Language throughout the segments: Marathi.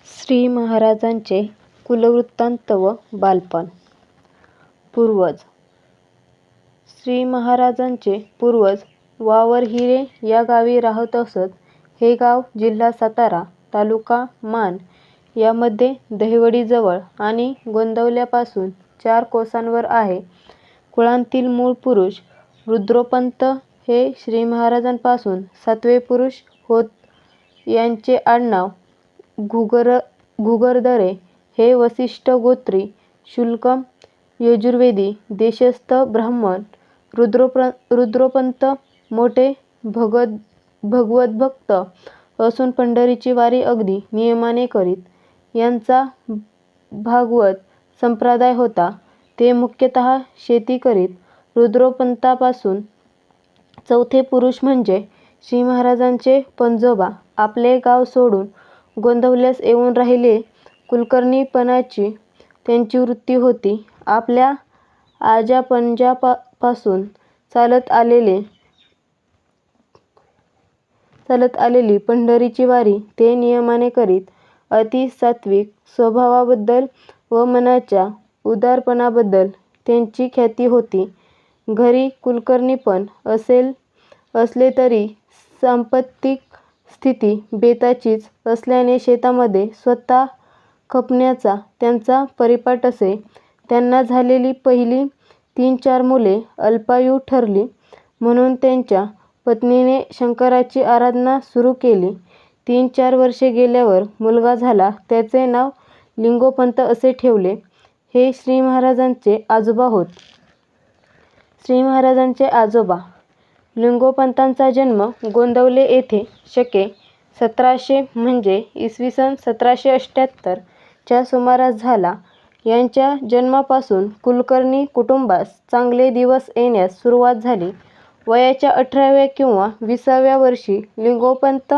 श्री महाराजांचे कुलवृत्तांत व बालपण. पूर्वज. श्री महाराजांचे पूर्वज वावरहिरे या गावी राहत असत. हे गाव जिल्हा सातारा, तालुका मान यामध्ये दहिवडीजवळ आणि गोंदवल्यापासून 4 कोसांवर आहे. कुळांतील मूळ पुरुष रुद्रोपंत हे श्री महाराजांपासून 7वे पुरुष होत. यांचे आडनाव घुगरदरे हे वसिष्ठ गोत्री शुल्क यजुर्वेदी देशस्थ ब्राह्मण. रुद्रोपंत मोठे भगवद्भक्त असून पंढरीची वारी अगदी नियमाने करीत. यांचा भागवत संप्रदाय होता. ते मुख्यतः शेती करीत. रुद्रोपंतापासून 4थे पुरुष म्हणजे श्री महाराजांचे पणजोबा आपले गाव सोडून गोंदवल्यास येऊन राहिले. कुलकर्णीपणाची त्यांची वृत्ती होती. आपल्या आज्यापणजापासून चालत आलेली पंढरीची वारी ते नियमाने करीत. अति सात्विक स्वभावाबद्दल व मनाच्या उदारपणाबद्दल त्यांची ख्याती होती. घरी कुलकर्णीपण असले तरी सांपत्तिक स्थिती बेताचीच असल्याने शेतामध्ये स्वतः खपण्याचा त्यांचा परिपाठ असे. त्यांना झालेली पहिली 3-4 मुले अल्पायू ठरली म्हणून त्यांच्या पत्नीने शंकराची आराधना सुरू केली. 3-4 वर्षे गेल्यावर मुलगा झाला. त्याचे नाव लिंगोपंत असे ठेवले. हे श्री महाराजांचे आजोबा होत. श्री महाराजांचे आजोबा लिंगोपंतांचा जन्म गोंदवले येथे शके 1700 म्हणजे इसवी सन 1778 च्या सुमारास झाला. यांच्या जन्मापासून कुलकर्णी कुटुंबास चांगले दिवस येण्यास सुरुवात झाली. वयाच्या 18व्या किंवा 20व्या वर्षी लिंगोपंत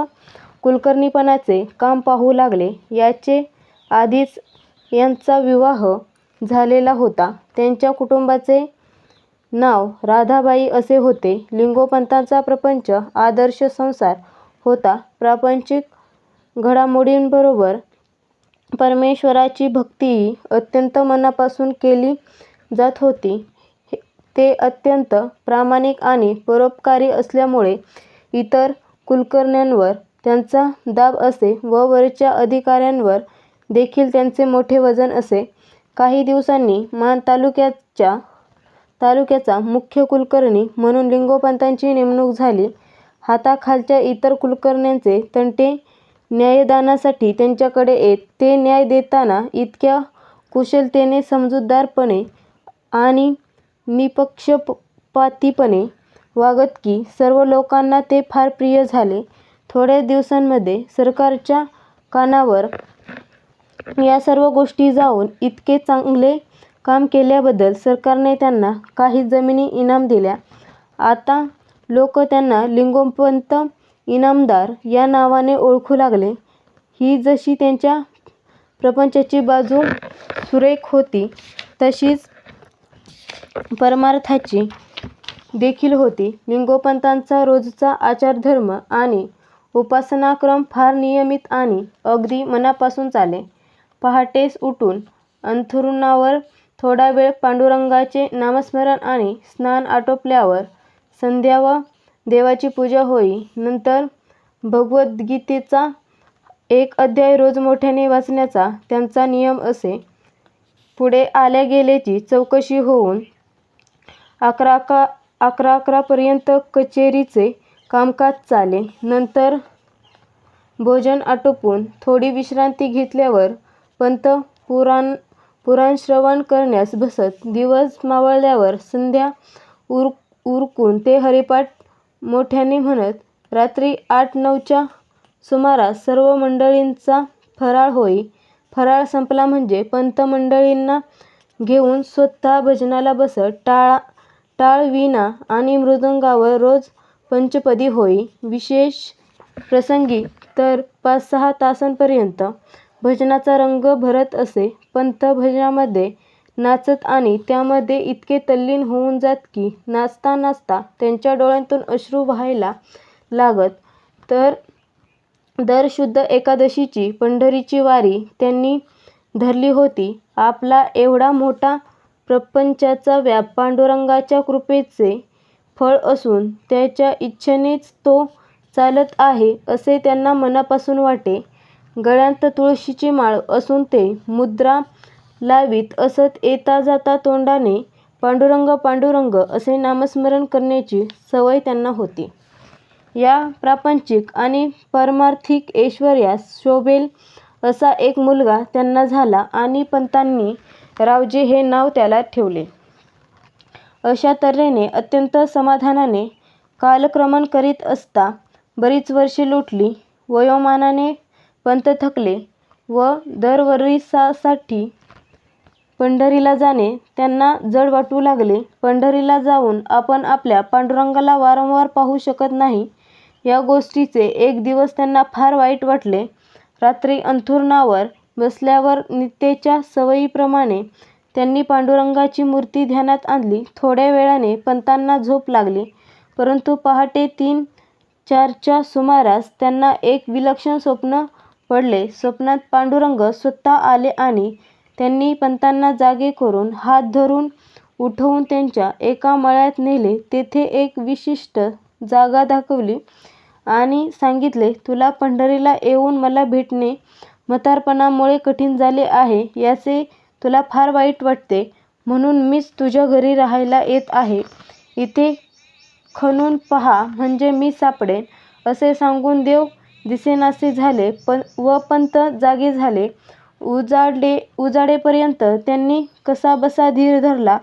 कुलकर्णीपणाचे काम पाहू लागले. याचे आधीच यांचा विवाह झालेला होता. त्यांच्या कुटुंबाचे नाव राधाबाई असे होते. लिंगोपंतांचा प्रपंच आदर्श संसार होता. प्रापंचिक घडामोडींबरोबर परमेश्वराची भक्तीही अत्यंत मनापासून केली जात होती. ते अत्यंत प्रामाणिक आणि परोपकारी असल्यामुळे इतर कुलकर्ण्यांवर त्यांचा दाब असे व वरच्या अधिकाऱ्यांवर देखील त्यांचे मोठे वजन असे. काही दिवसांनी मान तालुक्याचा मुख्य कुलकर्णी म्हणून लिंगोपंतांची नेमणूक झाली. हाताखालच्या इतर कुलकर्ण्यांचे तंटे न्यायदानासाठी त्यांच्याकडे येत. ते न्याय देताना इतक्या कुशलतेने, समजूतदारपणे आणि निपक्षपातीपणे वागत की सर्व लोकांना ते फार प्रिय झाले. थोड्याच दिवसांमध्ये सरकारच्या कानावर या सर्व गोष्टी जाऊन इतके चांगले काम केल्याबद्दल सरकारने त्यांना काही जमिनी इनाम दिल्या. आता लोक त्यांना लिंगोपंत इनामदार या नावाने ओळखू लागले. ही जशी त्यांच्या प्रपंचाची बाजू सुरेख होती तशीच परमार्थाची देखील होती. लिंगोपंतांचा रोजचा आचारधर्म आणि उपासनाक्रम फार नियमित आणि अगदी मनापासून चाले. पहाटेस उठून अंथरुणावर थोडा वेळ पांडुरंगाचे नामस्मरण आणि स्नान आटोपल्यावर संध्या व देवाची पूजा होई. नंतर भगवद्गीतेचा 1 अध्याय रोज मोठ्याने वाचण्याचा त्यांचा नियम असे. पुढे आल्या गेल्याची चौकशी होऊन 11 पर्यंत कचेरीचे कामकाज चाले. नंतर भोजन आटोपून थोडी विश्रांती घेतल्यावर पंत पुराणश्रवण करण्यास बसत. दिवस मावळल्यावर संध्या उरकून ते हरिपाठ मोठ्याने म्हणत. रात्री 8-9च्या सुमारास सर्व मंडळींचा फराळ होई. फराळ संपला म्हणजे पंत मंडळींना घेऊन स्वतः भजनाला बसत. टाळ, वीणा आणि मृदंगावर रोज पंचपदी होई. विशेष प्रसंगी तर 5-6 तासांपर्यंत भजनाचा रंग भरत असे. पंत भजनामध्ये नाचत आणि त्यामध्ये इतके तल्लीन होऊन जात की नाचता नाचता त्यांच्या डोळ्यांतून अश्रू वाहायला लागत. तर दर शुद्ध एकादशीची पंढरीची वारी त्यांनी धरली होती. आपला एवढा मोठा प्रपंचाचा व्याप पांडुरंगाच्या कृपेचे फळ असून त्याच्या इच्छेनेच तो चालत आहे असे त्यांना मनापासून वाटे. गळ्यात तुळशीची माळ असून ते मुद्रा लावीत असत. येता जाता तोंडाने पांडुरंग पांडुरंग असे नामस्मरण करण्याची सवय त्यांना होती. या प्रापंचिक आणि पारमार्थिक ऐश्वर्यास शोभेल असा एक मुलगा त्यांना झाला आणि पंतांनी रावजी हे नाव त्याला ठेवले. अशा तऱ्हेने अत्यंत समाधानाने कालक्रमण करीत असता बरीच वर्षे लोटली. वयोमानाने पंत थकले व दरवर्षीसाठी पंढरीला जाणे त्यांना जड वाटू लागले. पंढरीला जाऊन आपण आपल्या पांडुरंगाला वारंवार पाहू शकत नाही या गोष्टीचे एक दिवस त्यांना फार वाईट वाटले. रात्री अंथरुणावर बसल्यावर नित्येच्या सवयीप्रमाणे त्यांनी पांडुरंगाची मूर्ती ध्यानात आणली. थोड्या वेळाने पंतांना झोप लागली, परंतु पहाटे 3-4च्या सुमारास त्यांना एक विलक्षण स्वप्न पडले. स्वप्नात पांडुरंग स्वतः आले आणि त्यांनी पंतांना जागे करून हात धरून उठवून त्यांच्या एका मळ्यात नेले. तेथे एक विशिष्ट जागा दाखवली आणि सांगितले, तुला पंढरीला येऊन मला भेटणे म्हातारपणामुळे कठीण झाले आहे. याचे तुला फार वाईट वाटते म्हणून मीच तुझ्या घरी राहायला येत आहे. इथे खणून पहा म्हणजे मी सापडेन. असे सांगून देव दिसेनासे झाले व पंत जागे झाले. उजाडेपर्यंत त्यांनी कसाबसा धीर धरला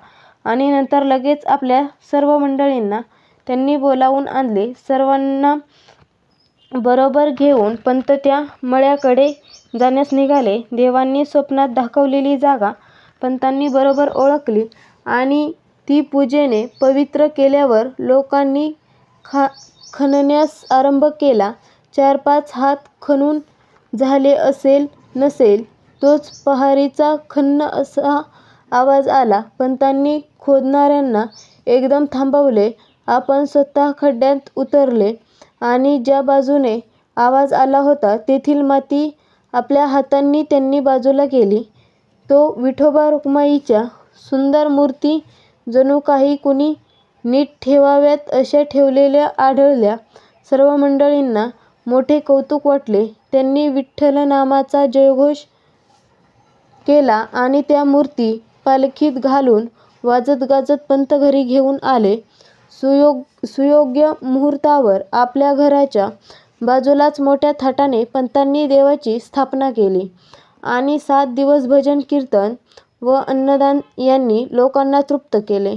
आणि नंतर लगेच आपल्या सर्व मंडळींना त्यांनी बोलावून आणले. सर्वांना बरोबर घेऊन पंत त्या मळ्याकडे जाण्यास निघाले. देवांनी स्वप्नात दाखवलेली जागा पंतांनी बरोबर ओळखली आणि ती पूजेने पवित्र केल्यावर लोकांनी खणण्यास आरंभ केला. 4-5 हात खणून झाले असेल नसेल तोच पहारीचा खन्न असा आवाज आला. पंतांनी खोदणाऱ्यांना एकदम थांबवले. आपण स्वतः खड्ड्यात उतरले आणि ज्या बाजूने आवाज आला होता तेथील माती आपल्या हातांनी त्यांनी बाजूला केली. तो विठोबा रखुमाईच्या सुंदर मूर्ती जणू काही कुणी नीट ठेवाव्यात अशा ठेवलेल्या आढळल्या. सर्व मंडळींना मोठे कौतुक वाटले. त्यांनी विठ्ठलनामाचा जयघोष केला आणि त्या मूर्ती पालखीत घालून वाजत गाजत पंत घरी घेऊन आले. सुयोग्य मुहूर्तावर आपल्या घराच्या बाजूलाच मोठ्या थाटाने पंतांनी देवाची स्थापना केली आणि 7 दिवस भजन कीर्तन व अन्नदान यांनी लोकांना तृप्त केले.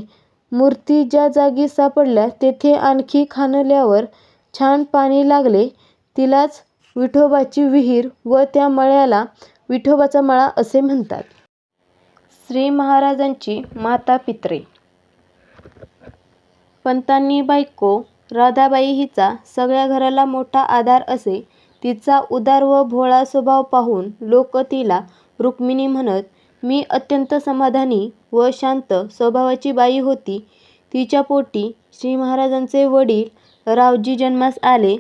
मूर्ती ज्या जागी सापडल्या तेथे आणखी खणल्यावर छान पाणी लागले. तिलाच विठोबाची विहीर व त्या मळ्याला विठोबाचा मळा असे म्हणतात. श्री महाराजांची माता-पित्रे. पंतांनी बायको राधाबाई हिचा सगळ्या घराला मोठा आधार असे. तिचा उदार व भोळा स्वभाव पाहून लोक तिला रुक्मिणी म्हणत. मी अत्यंत समाधानी व शांत स्वभावाची बाई होती. तिच्या पोटी श्री महाराजांचे वडील रावजी जन्मास आले.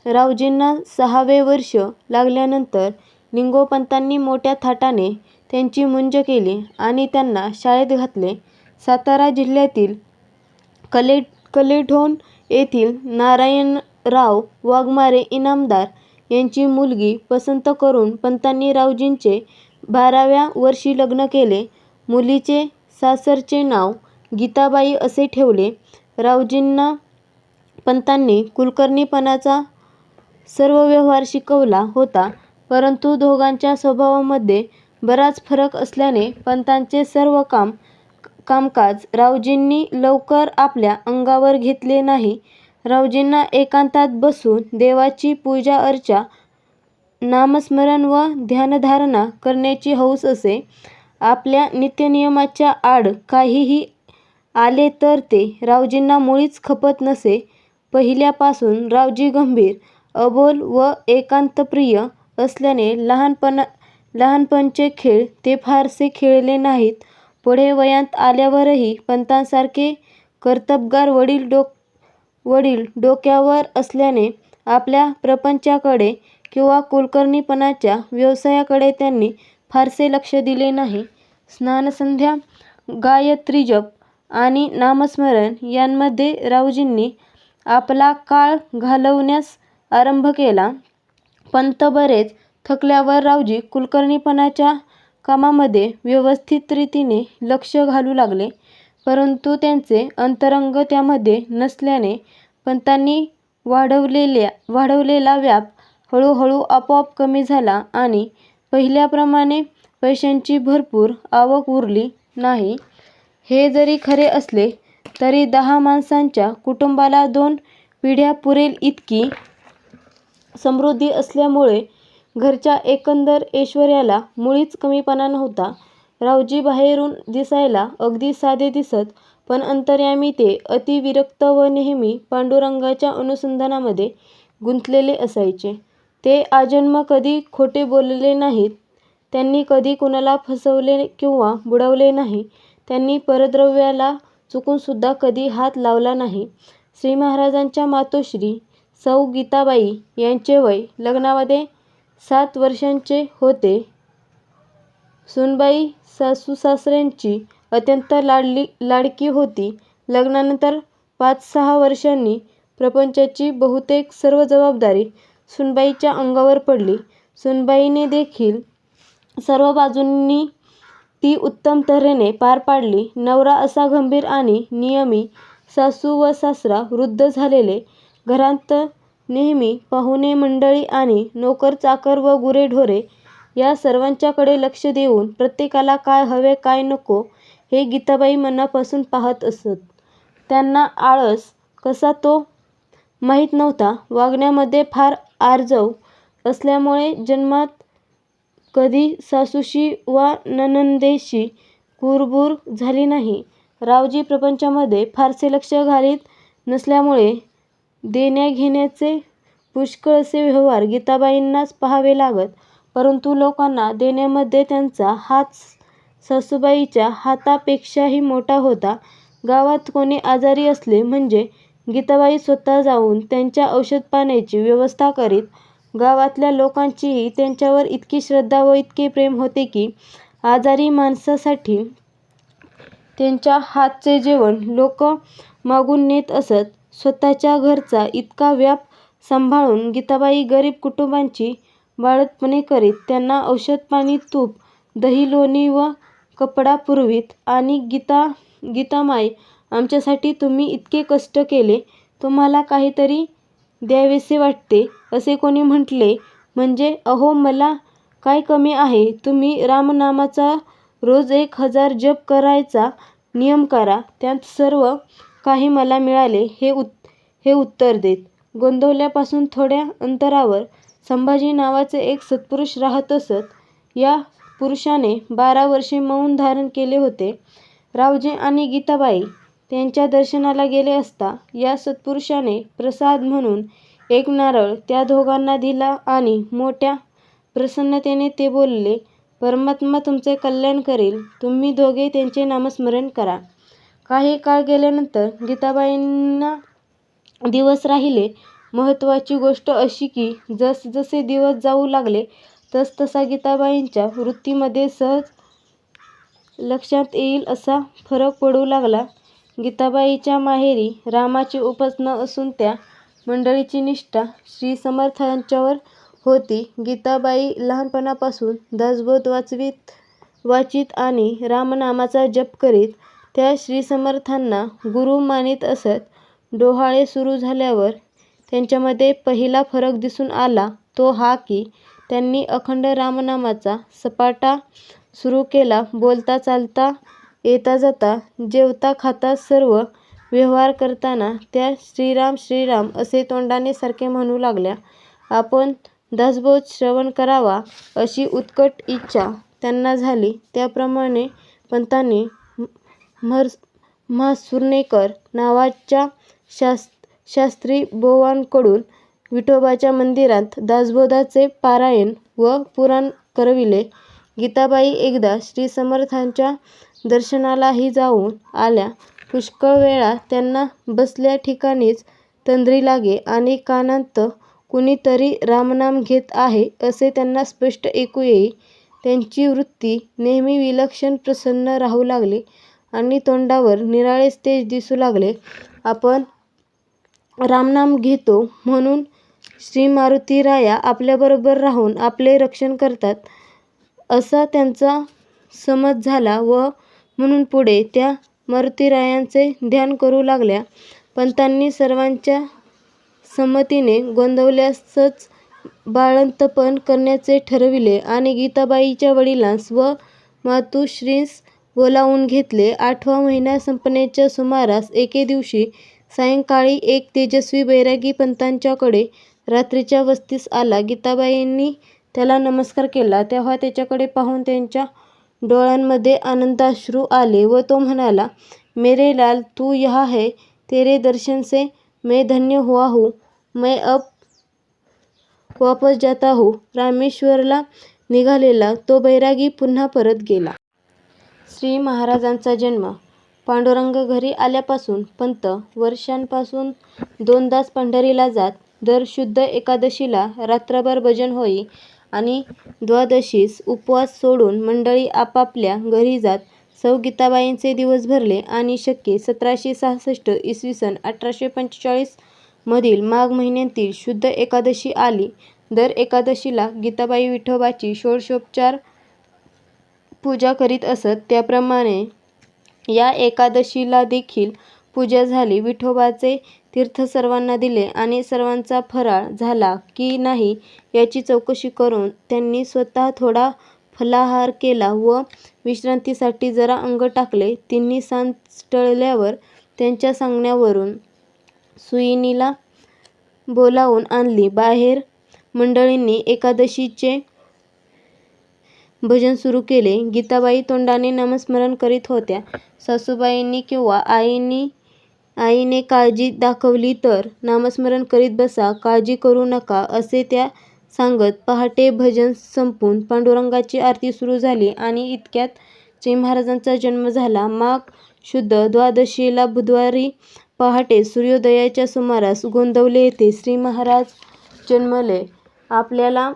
रावजींना 6वे वर्ष लागल्यानंतर लिंगोपंतांनी मोठ्या थाटाने त्यांची मुंज केली आणि त्यांना शाळेत घातले. सातारा जिल्ह्यातील कलेढोण येथील नारायणराव वाघमारे इनामदार यांची मुलगी पसंत करून पंतांनी रावजींचे 12व्या वर्षी लग्न केले. मुलीचे सासरचे नाव गीताबाई असे ठेवले. रावजींना पंतांनी कुलकर्णीपणाचा सर्व व्यवहार शिकवला होता, परंतु दोघांच्या स्वभावामध्ये बराच फरक असल्याने पंतांचे सर्व कामकाज रावजींनी लवकर आपल्या अंगावर घेतले नाही. रावजींना एकांतात बसून देवाची पूजा-अर्चा, नामस्मरण व ध्यानधारणा करण्याची हौस असे. आपल्या नित्यनियमाच्या आड काहीही आले तर ते रावजींना मुळीच खपत नसे. पहिल्यापासून रावजी गंभीर, अबोल व एकांतप्रिय असल्याने लहानपणचे खेळ ते फारसे खेळले नाहीत. पुढे वयात आल्यावरही पंतांसारखे कर्तबगार वडील डोक्यावर असल्याने आपल्या प्रपंचाकडे किंवा कुलकर्णीपणाच्या व्यवसायाकडे त्यांनी फारसे लक्ष दिले नाही. स्नानसंध्या, गायत्रीजप आणि नामस्मरण यांमध्ये रावजींनी आपला काळ घालवण्यास आरंभ केला. पंत बरेच थकल्यावर रावजी कुलकर्णीपणाच्या कामामध्ये व्यवस्थित रीतीने लक्ष घालू लागले. परंतु त्यांचे अंतरंग त्यामध्ये नसल्याने पंतांनी वाढवलेला व्याप हळूहळू आपोआप कमी झाला आणि पहिल्याप्रमाणे पैशांची भरपूर आवक उरली नाही. हे जरी खरे असले तरी 10 माणसांच्या कुटुंबाला 2 पिढ्या पुरेल इतकी समृद्धी असल्यामुळे घरच्या एकंदर ऐश्वर्याला मुळीच कमीपणा नव्हता. रावजी बाहेरून दिसायला अगदी साधे दिसत, पण अंतर्यामी ते अति विरक्त व नेहमी पांडुरंगाच्या अनुसंधानामध्ये गुंतलेले असायचे. ते आजन्म कधी खोटे बोलले नाहीत. त्यांनी कधी कुणाला फसवले किंवा बुडवले नाही. त्यांनी परद्रव्याला चुकूनसुद्धा कधी हात लावला नाही. श्री महाराजांच्या मातोश्री सौ गीताबाई यांचे वय लग्नामध्ये 7 वर्षांचे होते. सूनबाई सासूसासऱ्यांची अत्यंत लाडकी होती. लग्नानंतर 5-6 वर्षांनी प्रपंचाची बहुतेक सर्व जबाबदारी सूनबाईच्या अंगावर पडली. सूनबाईने देखील सर्व बाजूंनी ती उत्तम तऱ्हेने पार पाडली. नवरा असा गंभीर आणि नियमी, सासू व सासरा वृद्ध झालेले. घरात नेहमी पाहुणे मंडळी आणि नोकर-चाकर व गुरेढोरे या सर्वांच्याकडे लक्ष देऊन प्रत्येकाला काय हवे काय नको हे गीताबाई मनापासून पाहत असत. त्यांना आळस कसा तो माहीत नव्हता. वागण्यामध्ये फार आर्जव असल्यामुळे जन्मात कधी सासूशी वा नणंदेशी कुरबुर झाली नाही. रावजी प्रपंचामध्ये फारसे लक्ष घालीत नसल्यामुळे देण्याघेण्याचे पुष्कळसे व्यवहार गीताबाईंनाच पाहावे लागत. परंतु लोकांना देण्यामध्ये त्यांचा हात सासूबाईच्या हातापेक्षाही मोठा होता. गावात कोणी आजारी असले म्हणजे गीताबाई स्वतः जाऊन त्यांच्या औषधपाण्याची व्यवस्था करीत. गावातल्या लोकांचीही त्यांच्यावर इतकी श्रद्धा व इतके प्रेम होते की आजारी माणसासाठी त्यांच्या हातचे जेवण लोक मागून नेत असत. स्वतःच्या घरचा इतका व्याप सांभाळून गीताबाई गरीब कुटुंबांची बाळंतपणे करीत. त्यांना औषधपाणी, तूप, दही, लोणी व कपडा पुरवीत. आणि गीतामाय, आमच्यासाठी तुम्ही इतके कष्ट केले, तुम्हाला काहीतरी द्यावेसे वाटते असे कोणी म्हटले म्हणजे अहो मला काय कमी आहे. तुम्ही रामनामाचा रोज 1000 जप करायचा नियम करा, त्यात सर्व काही मला मिळाले हे उत्तर देत. गोंदवल्यापासून थोड्या अंतरावर संभाजी नावाचे एक सत्पुरुष राहत असत. या पुरुषाने 12 वर्षे मौन धारण केले होते. रावजी आणि गीताबाई त्यांच्या दर्शनाला गेले असता या सत्पुरुषाने प्रसाद म्हणून एक नारळ त्या दोघांना दिला आणि मोठ्या प्रसन्नतेने ते बोलले, परमात्मा तुमचे कल्याण करेल. तुम्ही दोघे त्यांचे नामस्मरण करा. काही काळ गेल्यानंतर गीताबाईंना दिवस राहिले. महत्त्वाची गोष्ट अशी की जसजसे दिवस जाऊ लागले तसतसा गीताबाईंच्या वृत्तीमध्ये सहज लक्षात येईल असा फरक पडू लागला. गीताबाईच्या माहेरी रामाची उपासना असून त्या मंडळीची निष्ठा श्री समर्थांच्यावर होती. गीताबाई लहानपणापासून दासबोध वाचीत आणि रामनामाचा जप करीत त्या श्रीसमर्थांना गुरु मानीत असत. डोहाळे सुरू झाल्यावर त्यांच्यामध्ये पहिला फरक दिसून आला तो हा की त्यांनी अखंड रामनामाचा सपाटा सुरू केला. बोलता चालता, येता जाता, जेवता खाता सर्व व्यवहार करताना त्या श्रीराम श्रीराम असे तोंडाने सारखे म्हणू लागल्या. आपण दासबोध श्रवण करावा अशी उत्कट इच्छा त्यांना झाली. त्याप्रमाणे पंतांनी म्हासुर्णेकर नावाच्या शास्त्री बोवांकडून विठोबाच्या मंदिरात दासबोधाचे पारायण व पुराण करविले. गीताबाई एकदा श्रीसमर्थांच्या दर्शनालाही जाऊन आल्या. पुष्कळ वेळा त्यांना बसल्या ठिकाणीच तंद्री लागे आणि कानांत कुणीतरी रामनाम घेत आहे असे त्यांना स्पष्ट ऐकू येई. त्यांची वृत्ती नेहमी विलक्षण प्रसन्न राहू लागली आणि तोंडावर निराळेच तेज दिसू लागले. आपण रामनाम घेतो म्हणून श्री मारुतीराया आपल्याबरोबर राहून आपले रक्षण करतात असा त्यांचा समज झाला व म्हणून पुढे त्या मारुतीरायांचे ध्यान करू लागल्या. पंतांनी सर्वांच्या संमतीने गोंदवल्यासच बाळंतपण करण्याचे ठरविले आणि गीताबाईच्या वडिलांस व मातुश्रींस बोलावून घेतले. 8वा महिना संपण्याच्या सुमारास एके दिवशी सायंकाळी एक तेजस्वी बैरागी पंतांच्याकडे रात्रीच्या वस्तीस आला. गीताबाईंनी त्याला नमस्कार केला तेव्हा त्याच्याकडे पाहून त्यांच्या डोळ्यांमध्ये आनंदाश्रू आले व तो म्हणाला, मेरे लाल, तू यहाँ है, तेरे दर्शन से मैं धन्य हुआ हूँ. मैं अब वापस जाता हूँ. रामेश्वरला निघालेला तो बैरागी पुन्हा परत गेला. श्री महाराजांचा जन्म. पांडुरंग घरी आल्यापासून पंत वर्षांपासून 2दाच पंढरीला जात. दर शुद्ध एकादशीला रात्रभर भजन होई आणि द्वादशीस उपवास सोडून मंडळी आपापल्या घरी जात. सौ गीताबाईंचे दिवस भरले आणि शके 1766 इसवी सन 1845 मधील माघ महिन्यातील शुद्ध एकादशी आली. दर एकादशीला गीताबाई विठोबाची षोडशोपचार पूजा करीत असत. त्याप्रमाणे या एकादशीलादेखील पूजा झाली. विठोबाचे तीर्थ सर्वांना दिले आणि सर्वांचा फराळ झाला की नाही याची चौकशी करून त्यांनी स्वतः थोडा फलाहार केला व विश्रांतीसाठी जरा अंग टाकले. तिन्ही सांज टळल्यावर त्यांच्या सांगण्यावरून सुईणीला बोलावून आणली. बाहेर मंडळींनी एकादशीचे भजन सुरू केले. गीताबाई तोंडाने नामस्मरण करीत होत्या. सासूबाईंनी किंवा आईने काळजी दाखवली तर नामस्मरण करीत बसा, काळजी करू नका असे त्या सांगत. पहाटे भजन संपून पांडुरंगाची आरती सुरू झाली आणि इतक्यात श्री महाराजांचा जन्म झाला. माघ शुद्ध द्वादशीला बुधवारी पहाटे सूर्योदयाच्या सुमारास गोंदवले येथे श्री महाराज जन्मले. आपल्याला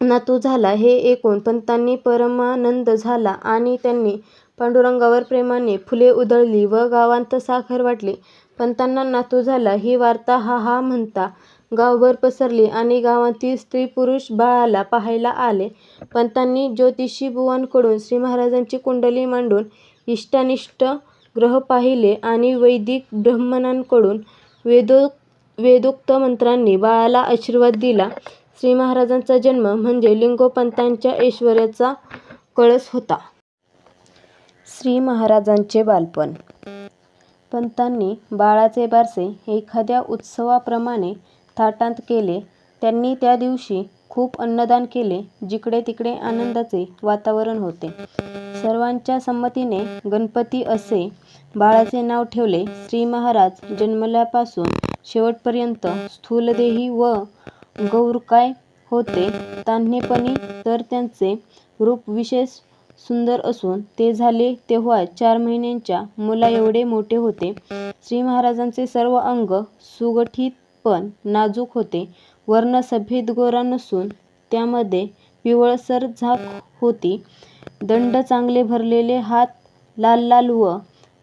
नातू झाला हे ऐकून पंतांनी परमानंद झाला आणि त्यांनी पांडुरंगावर प्रेमाने फुले उधळली व गावांत साखर वाटली. पंतांना नातू झाला ही वार्ता हा हा म्हणता गावभर पसरली आणि गावातील स्त्री-पुरुष बाळाला पाहायला आले. पंतांनी ज्योतिषीबुवांकडून श्री महाराजांची कुंडली मांडून इष्टानिष्ट ग्रह पाहिले आणि वैदिक ब्राह्मणांकडून वेदोक्त मंत्रांनी बाळाला आशीर्वाद दिला. श्री महाराजांचा जन्म म्हणजे लिंगोपंतांच्या ऐश्वर्याचा कळस होता. श्री महाराजांचे बालपण. पंतांनी बाळाचे बारसे एखाद्या उत्सवाप्रमाणे थाटांत केले. त्यांनी त्या दिवशी खूप अन्नदान केले. जिकडे तिकडे आनंदाचे वातावरण होते. सर्वांच्या संमतीने गणपती असे बाळाचे नाव ठेवले. श्री महाराज जन्मल्यापासून शेवटपर्यंत स्थूलदेही व गौरकाय होते. तान्हेपणी तर त्यांचे रूप विशेष सुंदर असून ते झाले तेव्हा 4 महिन्यांच्या मुलाएवढे मोठे होते. श्री महाराजांचे सर्व अंग सुगठीत पण नाजूक होते. वर्ण सफेद गोरा नसून त्यामध्ये पिवळसर झाक होती. दंड चांगले भरलेले हात लाल लाल व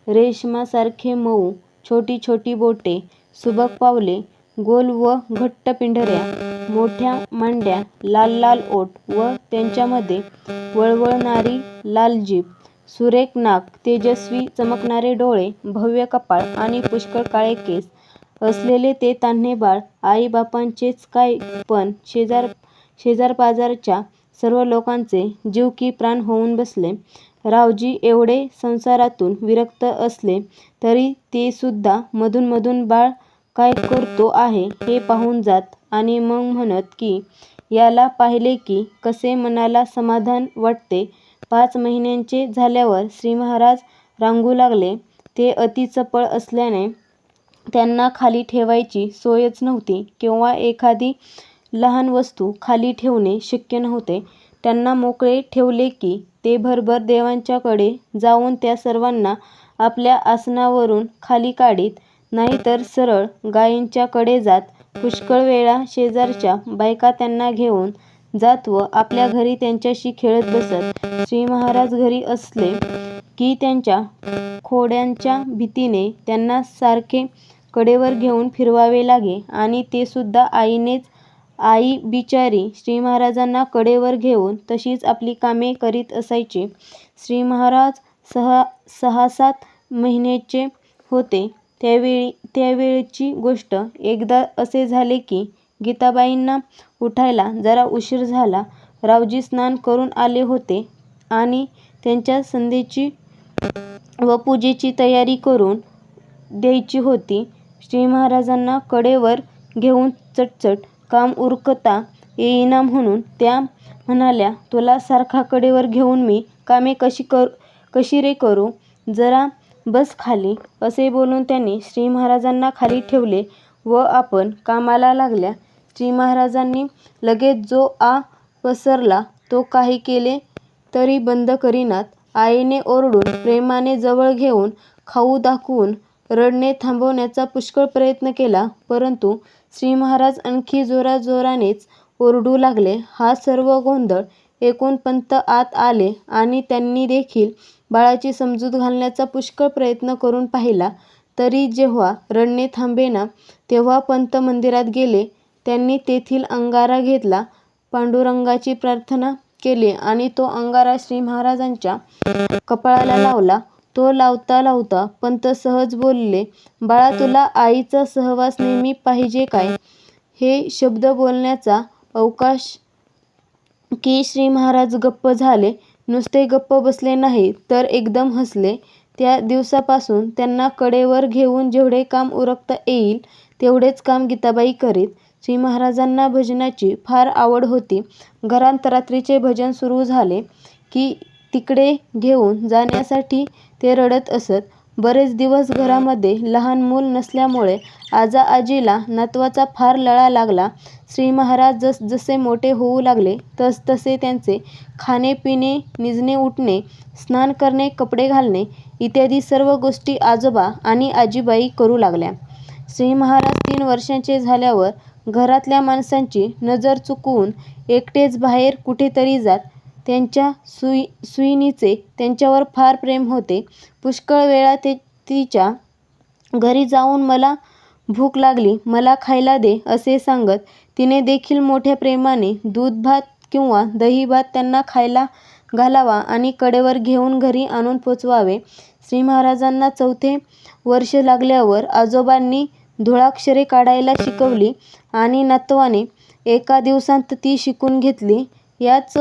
रेशमासारखे मऊ. छोटी छोटी बोटे, सुबक पावले, गोल व घट्ट पिंढऱ्या, मोठ्या मांड्या, लाल लाल ओठ व त्यांच्यामध्ये वळवळणारी लाल जीभ, सुरेख नाक, तेजस्वी चमकणारे डोळे, भव्य कपाळ आणि पुष्कळ काळे केस असलेले ते तान्हे बाळ आई-बापांचेच काय पण शेजारपाजारच्या सर्व लोकांचे जीव की प्राण होऊन बसले. रावजी एवढे संसारातून विरक्त असले तरी तेसुद्धा मधून मधून बाळ काय करतो आहे हे पाहून जात आणि मग म्हणत की याला पाहिले की कसे मनाला समाधान वाटते. 5 महिन्यांचे झाल्यावर श्री महाराज रांगू लागले. ते अति चपळ असल्याने त्यांना खाली ठेवायची सोयच नव्हती किंवा एखादी लहान वस्तू खाली ठेवणे शक्य नव्हते. त्यांना मोकळे ठेवले की ते भरभर देवांच्याकडे जाऊन त्या सर्वांना आपल्या आसनावरून खाली काढीत, नाहीतर सरळ गायींच्याकडे जात. पुष्कळ वेळा शेजारच्या बायका त्यांना घेऊन जात व आपल्या घरी त्यांच्याशी खेळत बसत. श्री महाराज घरी असले की त्यांच्या खोड्यांच्या भीतीने त्यांना सारखे कडेवर घेऊन फिरवावे लागे आणि ते सुद्धा आईनेच. आई बिचारी श्री महाराजांना कडेवर घेऊन तशीच आपली कामे करीत असायची. श्री महाराज 6-7 महिन्याचे होते त्यावेळची गोष्ट. एकदा असे झाले की गीताबाईंना उठायला जरा उशीर झाला. रावजी स्नान करून आले होते आणि त्यांच्या संध्येची व पूजेची तयारी करून द्यायची होती. श्री महाराजांना कडेवर घेऊन चटचट काम उरकता येईना म्हणून त्या म्हणाल्या, तुला सारखा कडेवर घेऊन मी कामे कशी रे करू? जरा बस खाली. असे बोलून त्यांनी श्री महाराजांना खाली ठेवले व आपण कामाला लागल्या. श्री महाराजांनी लगेच जो पसरला तो काही केले तरी बंद करीनात. आईने ओरडून प्रेमाने जवळ घेऊन खाऊ दाखवून रडणे थांबवण्याचा पुष्कळ प्रयत्न केला, परंतु श्री महाराज आणखी जोराजोरानेच ओरडू लागले. हा सर्व गोंधळ ऐकून पंत आत आले आणि त्यांनी देखील बाळाची समजूत घालण्याचा पुष्कळ प्रयत्न करून पाहिला, तरी जेव्हा रडणे थांबेना तेव्हा पंत मंदिरात गेले. त्यांनी तेथील अंगारा घेतला, पांडुरंगाची प्रार्थना केली आणि तो अंगारा श्री महाराजांच्या कपाळाला लावला. तो लावता लावता पंत सहज बोलले, बाळा, तुला आईचा सहवास नेहमी पाहिजे काय? हे शब्द बोलण्याचा अवकाश की श्री महाराज गप्प झाले. नुसते गप्प बसले नाही तर एकदम हसले. त्या दिवसापासून त्यांना कडेवर घेऊन जेवढे काम उरकता येईल तेवढेच काम गीताबाई करीत. श्री महाराजांना भजनाची फार आवड होती. घरात रात्रीचे भजन सुरू झाले की तिकडे घेऊन जाण्यासाठी ते रडत असत. बरेच दिवस घरामध्ये लहान मूल नसल्यामुळे आजीला नातवाचा फार लळा लागला. श्री महाराज जसजसे मोठे होऊ लागले तसतसे त्यांचे खाणे पिणे, निजणे उठणे, स्नान करणे, कपडे घालणे इत्यादी सर्व गोष्टी आजोबा आणि आजीबाई करू लागल्या. श्री महाराज 3 वर्षांचे झाल्यावर घरातल्या माणसांची नजर चुकवून एकटेच बाहेर कुठेतरी जात. त्यांच्या सुईणीचे त्यांच्यावर फार प्रेम होते. पुष्कळ वेळा ते तिच्या घरी जाऊन मला भूक लागली, मला खायला दे असे सांगत. तिने देखील मोठ्या प्रेमाने दूध भात किंवा दही भात त्यांना खायला घालावा आणि कडेवर घेऊन घरी आणून पोचवावे. श्री महाराजांना 4थे वर्ष लागल्यावर आजोबांनी धुळाक्षरे काढायला शिकवली आणि नातवाने एका दिवसांत ती शिकून घेतली. याच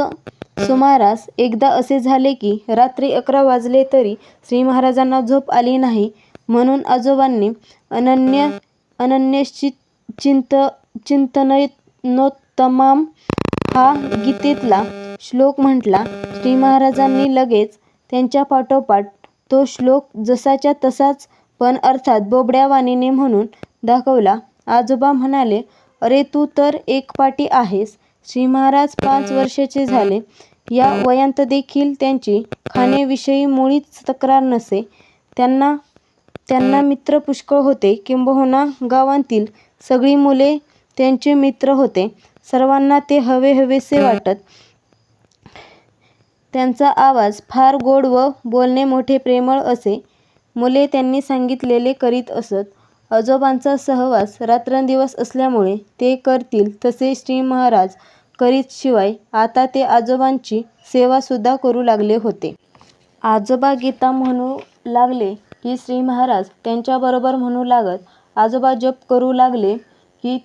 सुमारास एकदा असे झाले की रात्री 11 वाजले तरी श्री महाराजांना झोप आली नाही, म्हणून आजोबांनी अनन्यचिंतनोत्तमाम हा गीतेतला श्लोक म्हटला. श्री महाराजांनी लगेच त्यांच्या पाठोपाठ तो श्लोक जसाच्या तसाच पण अर्थात बोबड्या वाणीने म्हणून दाखवला. आजोबा म्हणाले, अरे तू तर एकपाटी आहेस. श्री महाराज 5 वर्षाचे झाले. या वयात देखील त्यांची खाण्याविषयी मुळीच तक्रार नसे. त्यांना मित्र पुष्कळ होते. किंबहुना गावातील सगळी मुले त्यांचे मित्र होते. सर्वांना ते हवेहवेसे वाटत. त्यांचा आवाज फार गोड व बोलणे मोठे प्रेमळ असे. मुले त्यांनी सांगितलेले करीत असत. आजोबांचा सहवास रात्रंदिवस असल्यामुळे ते करतील तसे श्री महाराज करीत. शिवाय आता ते आजोबांची सेवासुद्धा करू लागले होते. आजोबा गीता म्हणू लागले की श्री महाराज त्यांच्याबरोबर म्हणू लागत. आजोबा जप करू लागले की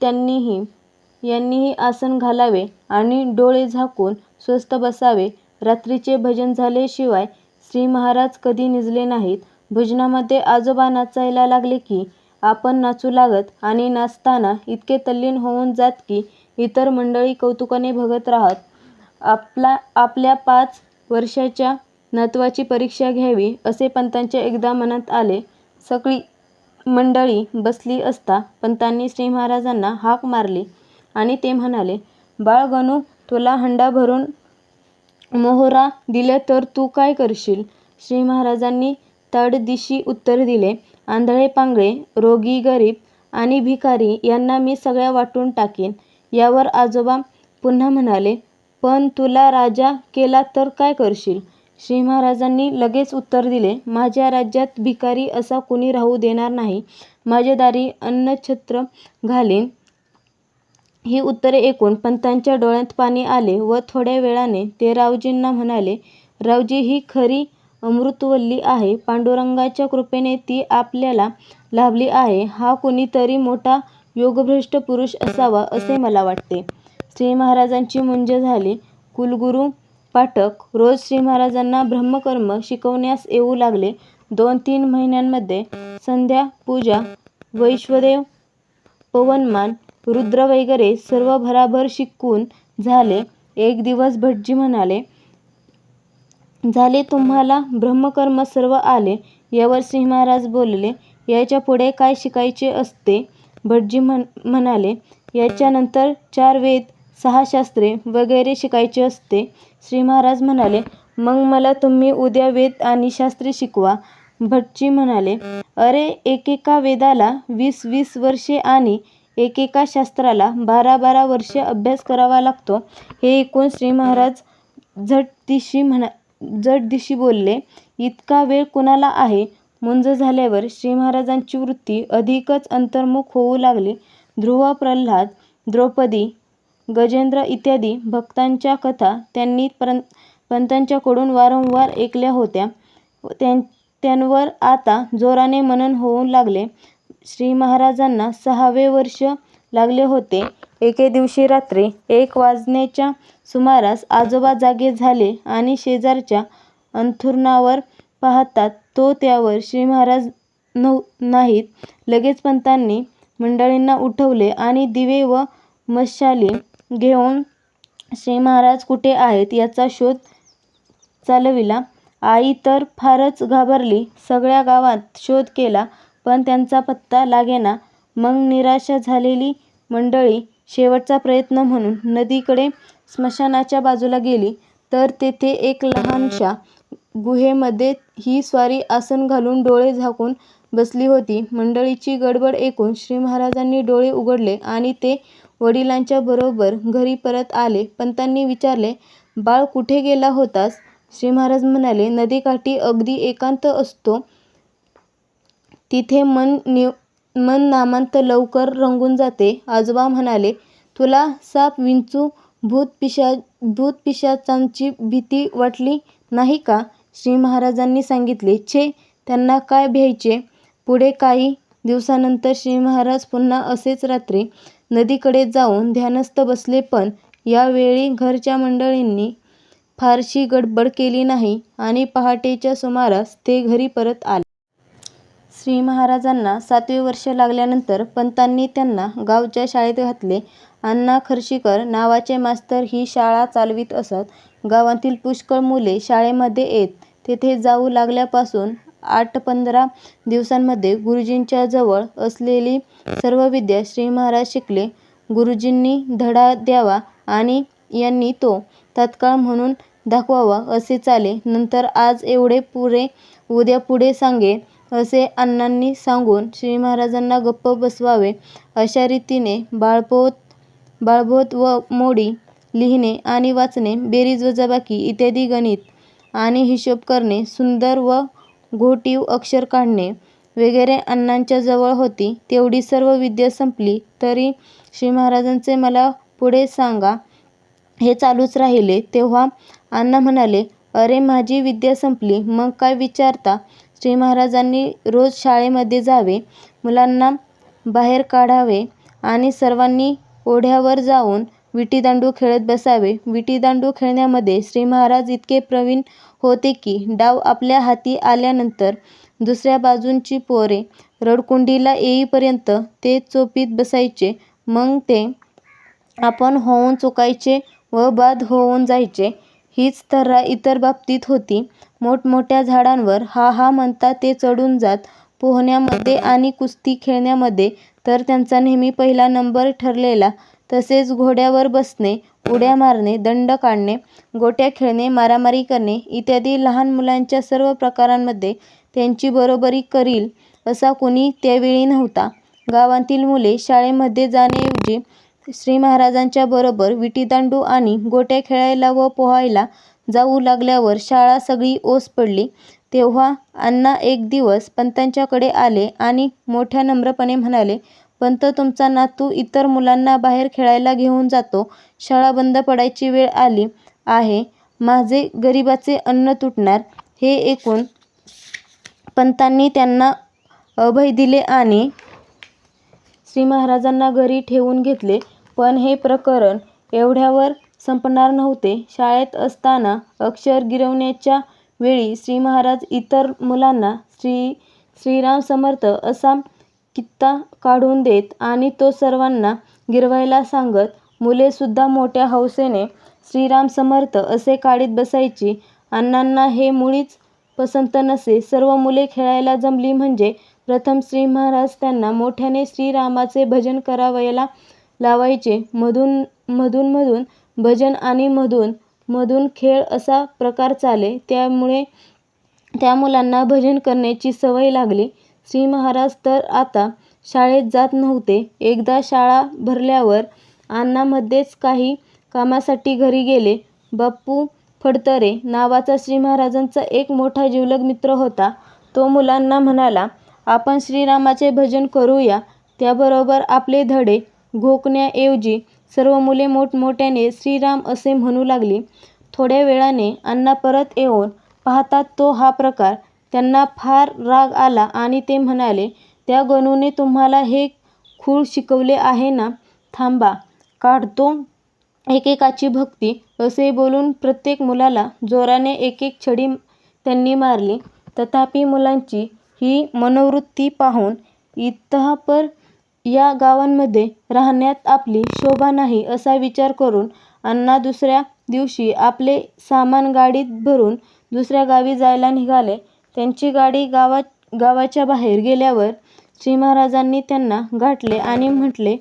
यांनीही आसन घालावे आणि डोळे झाकून स्वस्थ बसावे. रात्रीचे भजन झाल्याशिवाय श्री महाराज कधी निजले नाहीत. भजनामध्ये आजोबा नाचायला लागले की आपण नाचू लागत आणि नाचताना इतके तल्लीन होऊन जात की इतर मंडळी कौतुकाने बघत राहत. आपल्या 5 वर्षाच्या नातवाची परीक्षा घ्यावी असे पंतांच्या एकदा मनात आले. सगळी मंडळी बसली असता पंतांनी श्री महाराजांना हाक मारली आणि ते म्हणाले, बाळ गणू, तुला हंडा भरून मोहरा दिल्या तर तू काय करशील? श्री महाराजांनी ताडदिशी उत्तर दिले, आंधळे पांगळे, रोगी गरीब आणि भिकारी यांना मी सगळ्या वाटून टाकेन. यावर आजोबा पुन्हा म्हणाले, पण तुला राजा केला तर काय करशील? श्री महाराजांनी लगेच उत्तर दिले, माझ्या राज्यात भिकारी असा कुणी राहू देणार नाही. माझ्या दारी अन्नछत्र घालीन. ही उत्तरे ऐकून पंतांच्या डोळ्यात पाणी आले व थोड्या वेळाने ते रावजींना म्हणाले, रावजी, ही खरी अमृतवल्ली आहे. पांडुरंगाच्या कृपेने ती आपल्याला लाभली आहे. हा कुणीतरी मोठा योगभ्रष्ट पुरुष असावा असे मला वाटते. श्री महाराजांची मुंज झाली. कुलगुरू पाठक रोज श्री महाराजांना ब्रह्मकर्म शिकवण्यास येऊ लागले. 2-3 महिन्यांमध्ये संध्या, पूजा, वैश्वदेव, पवनमान, रुद्र वगैरे सर्व भराभर शिकून झाले. एक दिवस भटजी म्हणाले, झाले तुम्हाला ब्रह्मकर्म सर्व आले? यावर श्री महाराज बोलले, याच्या पुढे काय शिकायचे असते? भटजी म्हणाले, याच्यानंतर 4 वेद, 6 शास्त्रे वगैरे शिकायचे असते. श्री महाराज म्हणाले, मग मला तुम्ही उद्या वेद आणि शास्त्रे शिकवा. भटजी म्हणाले, अरे, एकेका वेदाला 20-20 वर्षे आणि एकेका शास्त्राला 12-12 वर्षे अभ्यास करावा लागतो. हे ऐकून श्री महाराज झटदिशी बोलले, इतका वेळ कुणाला आहे? मुंज झाल्यावर श्री महाराजांची वृत्ती अधिकच अंतर्मुख होऊ लागली. ध्रुव, प्रल्हाद, द्रौपदी, गजेंद्र इत्यादी भक्तांच्या कथा त्यांनी पंतांच्याकडून वारंवार ऐकल्या होत्या. त्यांवर आता जोराने मनन होऊ लागले. श्री महाराजांना 6वे वर्ष लागले होते. एके दिवशी रात्री 1 वाजण्याच्या सुमारास आजोबा जागे झाले आणि शेजारच्या अंथरुणावर पाहतात तो त्यावर श्री महाराज नाहीत. लगेच पंतांनी मंडळींना उठवले आणि दिवे व मशाली घेऊन श्री महाराज कुठे आहेत याचा शोध चालविला. आई तर फारच घाबरली. सगळ्या गावात शोध केला, पण त्यांचा पत्ता लागेना. मग निराश झालेली मंडळी शेवटचा प्रयत्न म्हणून नदीकडे स्मशानाच्या बाजूला गेली, तर तेथे एक लहानशा गुहेमध्ये ही स्वारी आसन घालून डोळे झाकून बसली होती. मंडळीची गडबड ऐकून श्री महाराजांनी डोळे उघडले आणि ते वडिलांच्या बरोबर घरी परत आले. पंतांनी विचारले, बाळ, कुठे गेला होतास? श्री महाराज म्हणाले, नदीकाठी अगदी एकांत असतो, तिथे मन नामांत लवकर रंगून जाते. आजोबा म्हणाले, तुला साप, विंचू, भूतपिशाचांची भीती वाटली नाही का? श्री महाराजांनी सांगितले, छे, त्यांना काय भ्यायचे? पुढे काही दिवसानंतर श्री महाराज पुन्हा असेच रात्री नदीकडे जाऊन ध्यानस्थ बसले, पण यावेळी घरच्या मंडळींनी फारशी गडबड केली नाही आणि पहाटेच्या सुमारास ते घरी परत आले. श्री महाराजांना 7वे वर्ष लागल्यानंतर पंतांनी त्यांना गावच्या शाळेत घातले. अण्णा खर्शीकर नावाचे मास्तर ही शाळा चालवीत असत. गावातील पुष्कळ मुले शाळेमध्ये येत. तेथे जाऊ लागल्यापासून 8-15 दिवसांमध्ये गुरुजींच्या जवळ असलेली सर्व विद्या श्री महाराज शिकले. गुरुजींनी धडा द्यावा आणि यांनी तो तात्काळ म्हणून दाखवावा असे चाले. नंतर आज एवढे पुरे, उद्या पुढे सांगेन असे अण्णांनी सांगून श्री महाराजांना गप्प बसवावे. अशा रीतीने बाळबोध व मोडी लिहिणे आणि वाचणे, बेरीज वजाबाकी इत्यादी गणित आणि हिशोब करणे, सुंदर व घोटीव अक्षर काढणे वगैरे अण्णांच्या जवळ होती. तेवढी सर्व विद्या संपली तरी श्री महाराजांचे मला पुढे सांगा हे चालूच राहिले. तेव्हा अण्णा म्हणाले, अरे, माझी विद्या संपली, मग काय विचारता? श्री महाराजांनी रोज शाळेमध्ये जावे, मुलांना बाहेर काढावे आणि सर्वांनी ओढ्यावर जाऊन विटीदांडू खेळत बसावे. विटीदांडू खेळण्यामध्ये श्री महाराज इतके प्रवीण होते की डाव आपल्या हाती आल्यानंतर दुसऱ्या बाजूंची पोरे रडकुंडीला येईपर्यंत ते चोपीत बसायचे. मग ते आपण होऊन चुकायचे व बाद होऊन जायचे. हीच तऱ्हा इतर बाबतीत होती. मोठमोठ्या झाडांवर हा हा म्हणता ते चढून जात. पोहण्यामध्ये आणि कुस्ती खेळण्यामध्ये तर त्यांचा नेहमी पहिला नंबर ठरलेला. तसेच घोड्यावर बसणे, उड्या मारणे, दंड काढणे, गोट्या खेळणे, मारामारी करणे इत्यादी लहान मुलांच्या सर्व प्रकारांमध्ये त्यांची बरोबरी करील असा कोणी त्यावेळी नव्हता. गावातील मुले शाळेमध्ये जाण्याऐवजी श्री महाराजांच्या बरोबर विटीदांडू आणि गोट्या खेळायला व पोहायला जाऊ लागल्यावर शाळा सगळी ओस पडली. तेव्हा अण्णा एक दिवस पंतांच्याकडे आले आणि मोठ्या नम्रपणे म्हणाले, पंत, तुमचा नातू इतर मुलांना बाहेर खेळायला घेऊन जातो. शाळा बंद पडायची वेळ आली आहे. माझे गरिबाचे अन्न तुटणार. हे ऐकून पंतांनी त्यांना अभय दिले आणि श्री महाराजांना घरी ठेवून घेतले. पण हे प्रकरण एवढ्यावर संपणार नव्हते. शाळेत असताना अक्षर गिरवण्याच्या वेळी श्री महाराज इतर मुलांना श्रीराम समर्थ असा कित्ता काढून देत आणि तो सर्वांना गिरवायला सांगत. मुले सुद्धा मोठ्या हौसेने श्रीराम समर्थ असे काढीत बसायची. अण्णांना हे मुळीच पसंत नसे. सर्व मुले खेळायला जमली म्हणजे प्रथम श्री महाराज त्यांना मोठ्याने श्रीरामाचे भजन करावयाला लावायचे. मधून भजन आणि मधून खेळ असा प्रकार चाले. त्यामुळे त्या मुलांना भजन करण्याची सवय लागली. श्री महाराज तर आता शाळेत जात नव्हते. एकदा शाळा भरल्यावर अण्णा मध्येच काही कामासाठी घरी गेले. बापू फडतरे नावाचा श्री महाराजांचा एक मोठा जिवलग मित्र होता. तो मुलांना म्हणाला, आपण श्रीरामाचे भजन करूया. त्याबरोबर आपले धडे घोकण्याऐवजी सर्व मुले मोठमोठ्याने श्रीराम असे म्हणू लागली. थोड्या वेळाने अण्णा परत येऊन पाहतात तो हा प्रकार. त्यांना फार राग आला आणि ते म्हणाले, त्या गणूने तुम्हाला हे खूळ शिकवले आहे ना. थांबा, काढतो एकेकाची भक्ती. असे बोलून प्रत्येक मुलाला जोराने एक छडी त्यांनी मारली. तथापि मुलांची ही मनोवृत्ती पाहून इतःपर या गावांमध्ये राहण्यात आपली शोभा नाही असा विचार करून अण्णा दुसऱ्या दिवशी आपले सामान गाडीत भरून दुसऱ्या गावी जायला निघाले. त्यांची गाडी गावाच्या बाहेर गेल्यावर श्री महाराजांनी त्यांना गाठले आणि म्हटले,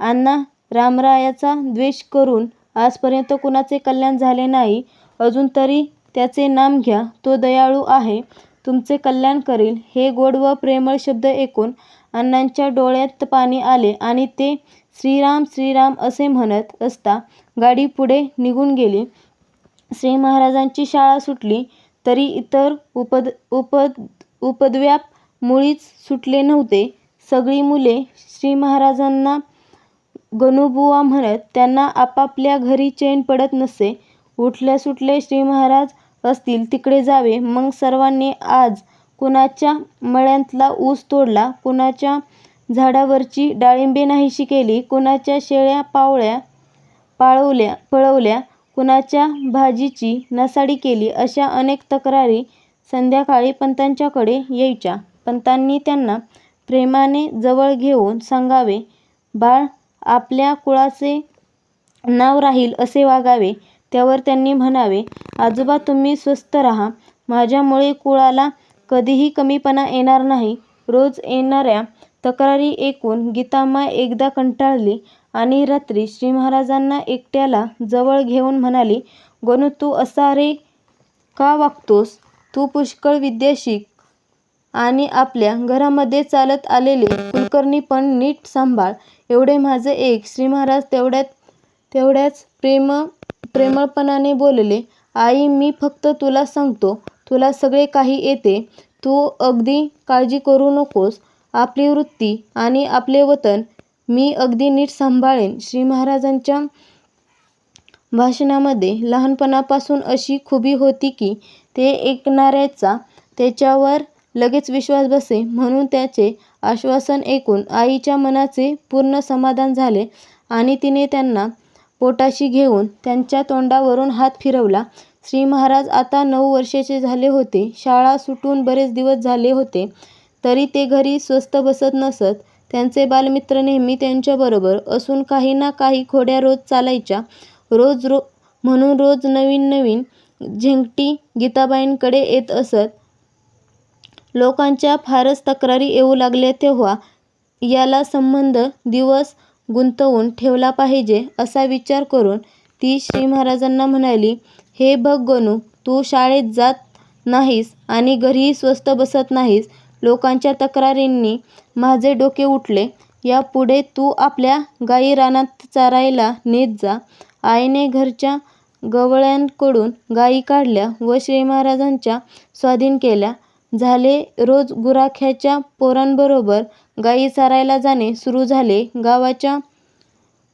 अण्णा, रामरायाचा द्वेष करून आजपर्यंत कुणाचे कल्याण झाले नाही. अजून तरी त्याचे नाम घ्या. तो दयाळू आहे, तुमचे कल्याण करील. हे गोड व प्रेमळ शब्द ऐकून अण्णांच्या डोळ्यात पाणी आले आणि ते श्रीराम श्रीराम असे म्हणत असता गाडी पुढे निघून गेली. श्री महाराजांची शाळा सुटली तरी इतर उपद्व्याप मुळीच सुटले नव्हते. सगळी मुले श्री महाराजांना गणूबुवा म्हणत. त्यांना आपापल्या घरी चैन पडत नसे. उठल्या सुटले श्री महाराज असतील तिकडे जावे. मग सर्वांनी आज कुणाच्या मळ्यातला ऊस तोडला, कुणाच्या झाडावरची डाळिंबे नाहीशी केली, कुणाच्या शेळ्या पळवल्या, कुणाच्या भाजीची नासाडी केली, अशा अनेक तक्रारी संध्याकाळी पंतांच्याकडे यायच्या. पंतांनी त्यांना प्रेमाने जवळ घेऊन सांगावे, बाळ, आपल्या कुळाचे नाव राहील असे वागावे. त्यावर त्यांनी म्हणावे, आजोबा, तुम्ही स्वस्थ राहा. माझ्यामुळे कुळाला कधीही कमीपणा येणार नाही. रोज येणाऱ्या तक्रारी ऐकून गीतामाय एकदा कंटाळली आणि रात्री श्री महाराजांना एकट्याला जवळ घेऊन म्हणाली, गणू, तू असा रे का वागतोस? तू पुष्कळ विद्या शिक आणि आपल्या घरामध्ये चालत आलेले कुलकर्णी पण नीट सांभाळ. एवढे माझे ऐक. श्री महाराज तेवढ्याच प्रेमळपणाने बोलले, आई, मी फक्त तुला सांगतो, तुला सगळे काही येते. तू अगदी काळजी करू नकोस. आपली वृत्ती आणि आपले वतन मी अगदी नीट सांभाळेन. श्री महाराजांच्या भाषणामध्ये लहानपणापासून अशी खुबी होती की ते ऐकणाऱ्याचा त्याच्यावर लगेच विश्वास बसे. म्हणून त्याचे आश्वासन ऐकून आईच्या मनाचे पूर्ण समाधान झाले आणि तिने त्यांना पोटाशी घेऊन त्यांच्या तोंडावरून हात फिरवला. श्री महाराज आता 9 वर्षाचे झाले होते. शाळा सुटून बरेच दिवस झाले होते तरी ते घरी स्वस्थ बसत नसत. त्यांचे बालमित्र नेहमी त्यांच्याबरोबर असून काही ना काही खोड्या रोज चालायच्या. म्हणून रोज नवीन झेंगटी गीताबाईंकडे येत असत. लोकांच्या फारच तक्रारी येऊ लागल्या तेव्हा याला संबंध दिवस गुंतवून ठेवला पाहिजे असा विचार करून ती श्री महाराजांना म्हणाली, हे बघ गणू, तू शाळेत जात नाहीस आणि घरीही स्वस्थ बसत नाहीस. लोकांच्या तक्रारींनी माझे डोके उठले. यापुढे तू आपल्या गायी रानात चरायला नेत जा. आईने घरच्या गवळ्यांकडून गायी काढल्या व श्री महाराजांच्या स्वाधीन केल्या. झाले. रोज गुराख्याच्या पोरांबरोबर गायी चरायला जाणे सुरू झाले. गावाच्या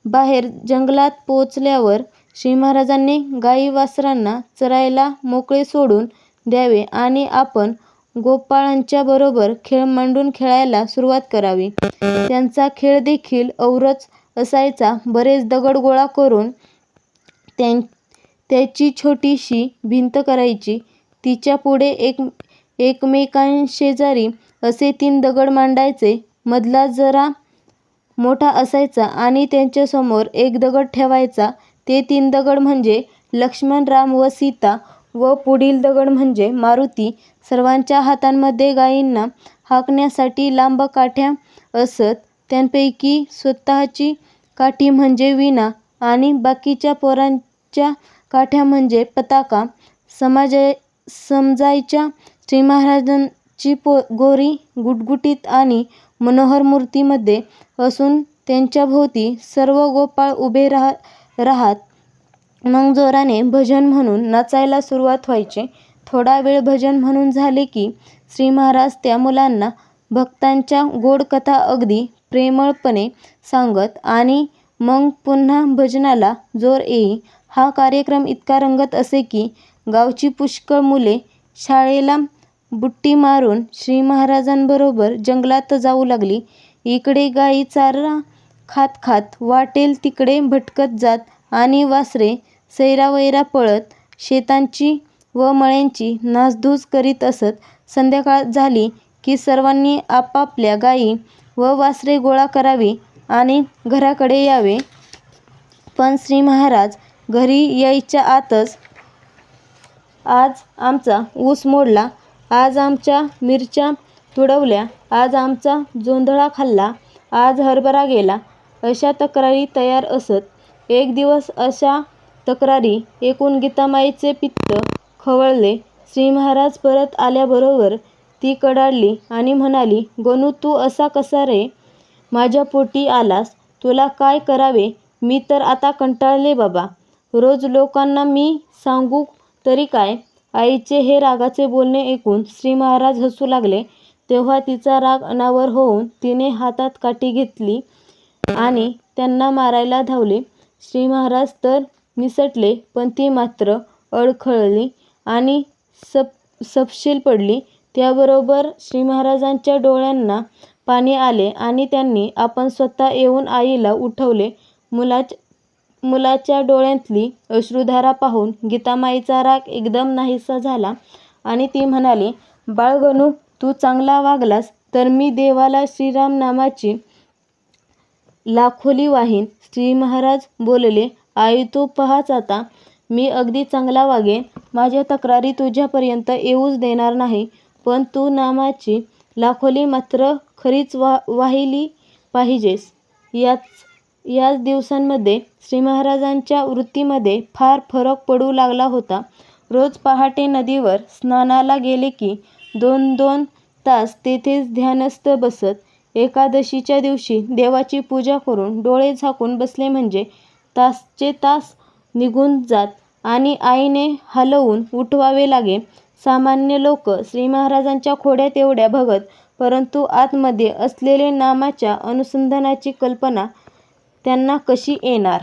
बाहेर जंगलात पोचल्यावर श्री महाराजांनी गायी वासरांना चरायला मोकळे सोडून द्यावे आणि आपण गोपाळांच्या बरोबर खेळ मांडून खेळायला सुरुवात करावी. त्यांचा खेळ देखील औरच असायचा. बरेच दगड गोळा करून त्याची छोटीशी भिंत करायची. तिच्या पुढे एकमेकांशेजारी असे 3 दगड मांडायचे. मधला जरा मोठा असायचा आणि त्याच्यासमोर एक दगड ठेवायचा. ते 3 दगड म्हणजे लक्ष्मण, राम व सीता व पुढील दगड म्हणजे मारुती. सर्वांच्या हातांमध्ये गायींना हाकण्यासाठी लांब काठ्या असत. त्यांपैकी स्वतःची काठी म्हणजे वीणा आणि बाकीच्या पोरांच्या काठ्या म्हणजे पताका समजायच्या. श्री महाराजांची गोरी गुटगुटीत आणि मनोहर मूर्तीमध्ये असून त्यांच्याभोवती सर्व गोपाळ उभे राहत. मग जोराने भजन म्हणून नाचायला सुरुवात व्हायची. थोडा वेळ भजन म्हणून झाले की श्री महाराज त्या मुलांना भक्तांच्या गोड कथा अगदी प्रेमळपणे सांगत आणि मग पुन्हा भजनाला जोर येई. हा कार्यक्रम इतका रंगत असे की गावची पुष्कळ मुले शाळेला बुट्टी मारून श्री महाराजांबरोबर जंगलात जाऊ लागली. इकडे गायी चारा खात खात वाटेल तिकडे भटकत जात आणि वासरे सैरावैरा पळत शेतांची व मळ्यांची नासधूस करीत असत. संध्याकाळ झाली की सर्वांनी आपापल्या गायी व वासरे गोळा करावी आणि घराकडे यावे. पण श्री महाराज घरी यायच्या आतच आज आमचा ऊस मोडला, आज आमच्या मिरच्या तुडवल्या, आज आमचा जोंधळा खाल्ला, आज हरभरा गेला अशा तक्रारी तयार असत. एक दिवस अशा तक्रारी ऐकून गीतामाईचे पित्त खवळले. श्री महाराज परत आल्याबरोबर ती कडाडली आणि म्हणाली, गणू तू असा कसा रे माझ्या पोटी आलास? तुला काय करावे? मी तर आता कंटाळले बाबा. रोज लोकांना मी सांगू तरी काय? आईचे हे रागाचे बोलणे ऐकून श्री महाराज हसू लागले. तेव्हा तिचा राग अनावर होऊन तिने हातात काठी घेतली आणि त्यांना मारायला धावली. श्री महाराज तर निसटले पण ती मात्र अडखळली आणि सपशेल पडली. त्याबरोबर श्री महाराजांच्या डोळ्यांना पाणी आले आणि त्यांनी आपण स्वतः येऊन आईला उठवले. मुलाच्या डोळ्यांतली अश्रुधारा पाहून गीतामाईचा राग एकदम नाहीसा झाला आणि ती म्हणाली, बाळ गणू तू चांगला वागलास तर मी देवाला श्रीराम नामाची लाखोली वाहीन. श्री महाराज बोलले, आई तू पहाच आता मी अगदी चांगला वागेन. माझ्या तक्रारी तुझ्यापर्यंत येऊच देणार नाही. पण तू नामाची लाखोली मात्र खरीच वाहिली पाहिजेस. याच दिवसांमध्ये श्री महाराजांच्या वृत्तीमध्ये फार फरक पडू लागला होता. रोज पहाटे नदीवर स्नानाला गेले की 2-2 तास तेथेच ध्यानस्थ बसत. एकादशीच्या दिवशी देवाची पूजा करून डोळे झाकून बसले म्हणजे तासचे तास निघून जात आणि आईने हलवून उठवावे लागे. सामान्य लोक श्री महाराजांच्या खोड्या तेवढ्या बघत, परंतु आतमध्ये असलेले नामाच्या अनुसंधानाची कल्पना त्यांना कशी येणार?